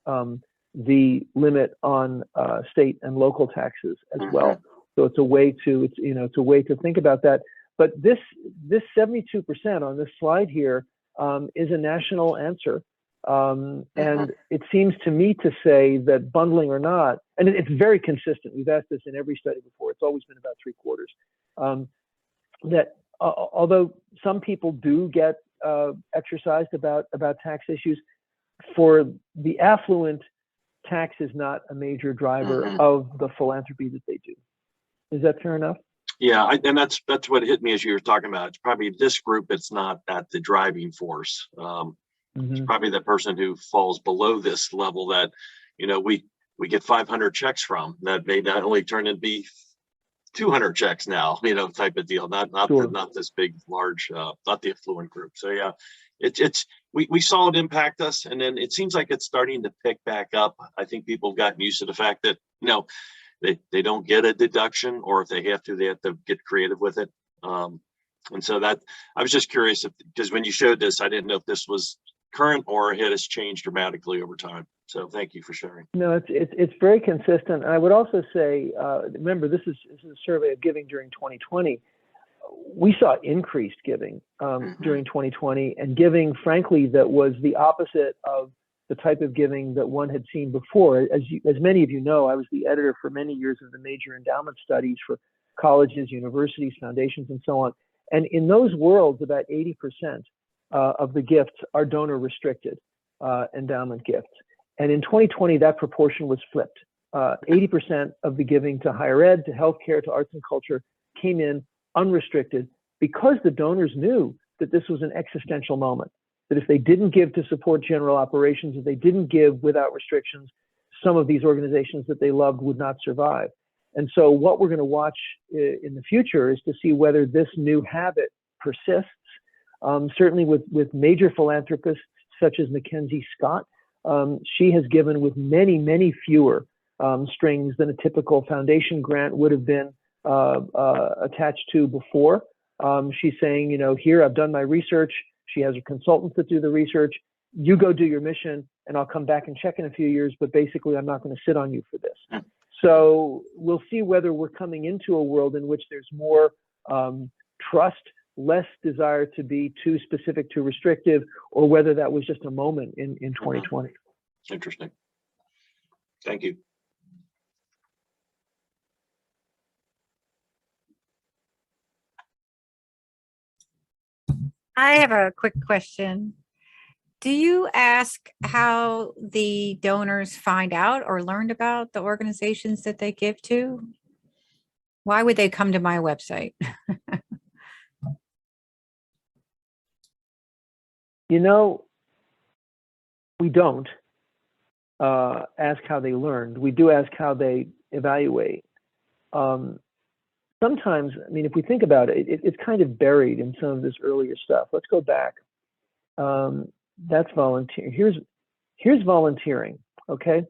the limit on state and local taxes as well. So it's a way to think about that. But this 72% on this slide here is a national answer. And it seems to me to say that bundling or not, and it's very consistent. We've asked this in every study before. It's always been about 3/4. That although some people do get exercised about tax issues, for the affluent, tax is not a major driver of the philanthropy that they do. Is that fair enough? Yeah, and that's what hit me as you were talking about. It's probably this group. It's not that the driving force. It's probably the person who falls below this level that, we get 500 checks from that may not only turn into be 200 checks now, type of deal, not Sure. not this big, large, not the affluent group. So yeah, we saw it impact us, and then it seems like it's starting to pick back up. I think people have gotten used to the fact that they don't get a deduction, or if they have to get creative with it. And so that I was just curious because when you showed this, I didn't know if this was current or it has changed dramatically over time. So thank you for sharing. No, it's very consistent. And I would also say, remember, this is a survey of giving during 2020. We saw increased giving during 2020, and giving, frankly, that was the opposite of the type of giving that one had seen before. As many of you know, I was the editor for many years of the major endowment studies for colleges, universities, foundations, and so on. And in those worlds, about 80% of the gifts are donor restricted endowment gifts. And in 2020, that proportion was flipped. 80% of the giving to higher ed, to healthcare, to arts and culture came in unrestricted, because the donors knew that this was an existential moment, that if they didn't give to support general operations, if they didn't give without restrictions, some of these organizations that they loved would not survive. And so what we're going to watch in the future is to see whether this new habit persists. Certainly with major philanthropists such as Mackenzie Scott, she has given with many, many fewer strings than a typical foundation grant would have been attached to before. She's saying, here, I've done my research. She has her consultants that do the research. You go do your mission, and I'll come back and check in a few years, but basically I'm not going to sit on you for this. So we'll see whether we're coming into a world in which there's more trust, less desire to be too specific, too restrictive, or whether that was just a moment in 2020. Interesting. Thank you. I have a quick question. Do you ask how the donors find out or learned about the organizations that they give to? Why would they come to my website? We don't ask how they learned. We do ask how they evaluate. Sometimes, if we think about it, it's kind of buried in some of this earlier stuff. Let's go back. That's volunteer. Here's volunteering. Okay,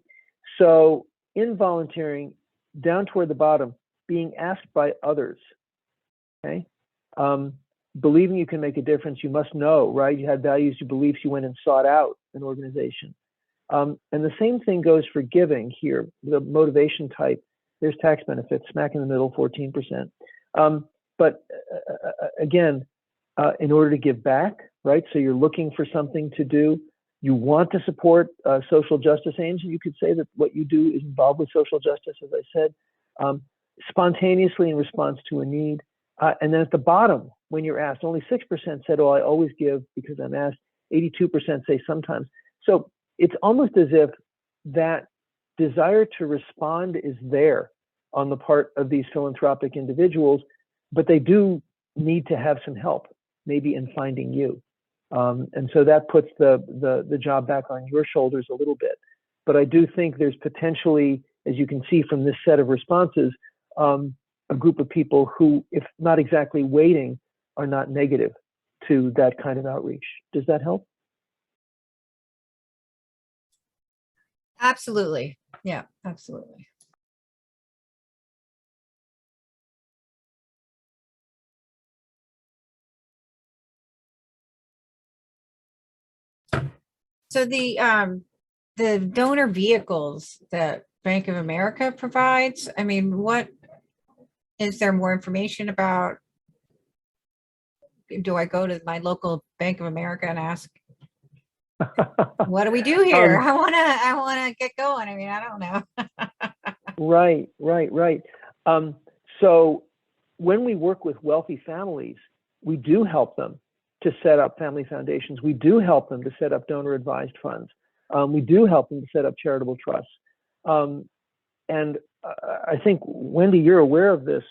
so in volunteering, down toward the bottom, being asked by others. Okay, believing you can make a difference, you must know, right? You had values, you beliefs, you went and sought out an organization. And the same thing goes for giving here. The motivation type, there's tax benefits, smack in the middle, 14%. But again, in order to give back, right? So you're looking for something to do. You want to support social justice aims, and you could say that what you do is involved with social justice, as I said, spontaneously in response to a need. And then at the bottom, when you're asked, only 6% said, oh, I always give because I'm asked. 82% say sometimes. So it's almost as if that desire to respond is there on the part of these philanthropic individuals, but they do need to have some help, maybe in finding you. And so that puts the job back on your shoulders a little bit. But I do think there's potentially, as you can see from this set of responses, a group of people who, if not exactly waiting, are not negative to that kind of outreach. Does that help? Absolutely. Yeah, absolutely. So the donor vehicles that Bank of America provides, what is there more information about? Do I go to my local Bank of America and ask, what do we do here? I wanna get going. I don't know. Right. So when we work with wealthy families, we do help them to set up family foundations. We do help them to set up donor advised funds. We do help them to set up charitable trusts. And I think, Wendy, you're aware of this.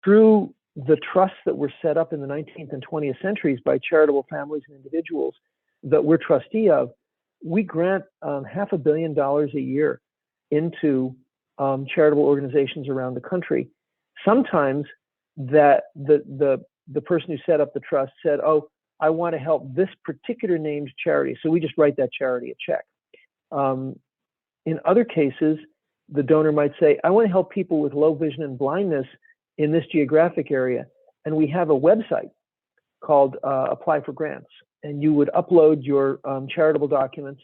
Through the trusts that were set up in the 19th and 20th centuries by charitable families and individuals that we're trustee of, we grant $500 million a year into charitable organizations around the country. Sometimes that the person who set up the trust said, oh, I want to help this particular named charity, so we just write that charity a check. In other cases, the donor might say, I want to help people with low vision and blindness in this geographic area, and we have a website called Apply for Grants, and you would upload your charitable documents,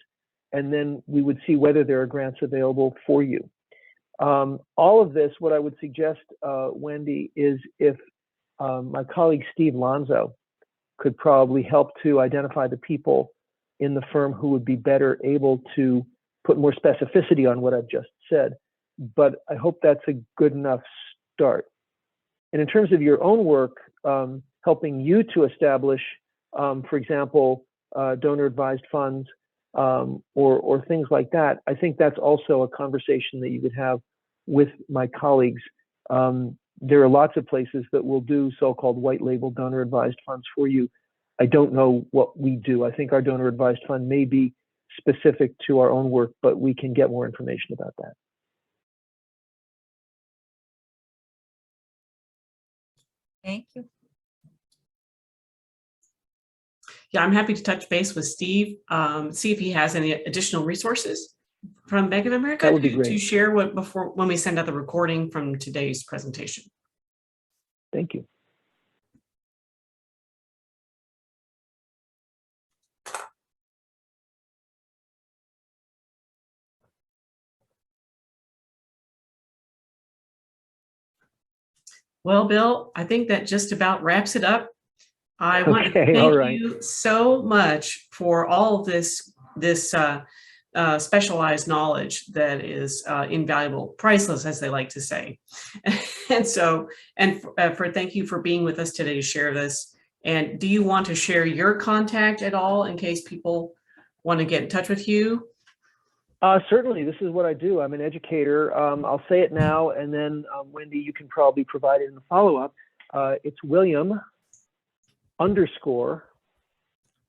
and then we would see whether there are grants available for you. All of this, what I would suggest, Wendy, is if my colleague Steve Lonzo could probably help to identify the people in the firm who would be better able to put more specificity on what I've just said. But I hope that's a good enough start. And in terms of your own work, helping you to establish, for example, donor advised funds or things like that, I think that's also a conversation that you could have with my colleagues. There are lots of places that will do so-called white label donor advised funds for you. I don't know what we do. I think our donor advised fund may be specific to our own work, but we can get more information about that. Thank you. Yeah, I'm happy to touch base with Steve, see if he has any additional resources from Bank of America That would be great. to share when we send out the recording from today's presentation. Thank you. Well, Bill, I think that just about wraps it up. I want to thank you so much for all of this specialized knowledge that is invaluable, priceless, as they like to say. And so, thank you for being with us today to share this. And do you want to share your contact at all in case people want to get in touch with you? Certainly, this is what I do. I'm an educator. I'll say it now, and then Wendy, you can probably provide it in the follow-up. It's William _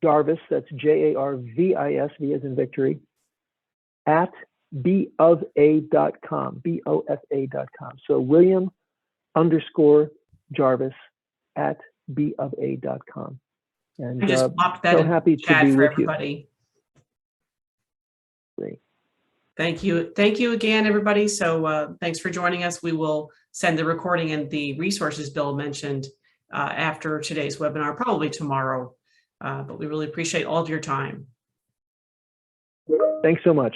Jarvis, that's Jarvis, V as in victory, at bofa.com, bofa.com. So William _ Jarvis at bofa.com. And I just popped that so in happy the chat to be for with everybody. you. Great. Thank you. Thank you again, everybody. So thanks for joining us. We will send the recording and the resources Bill mentioned after today's webinar, probably tomorrow. But we really appreciate all of your time. Thanks so much.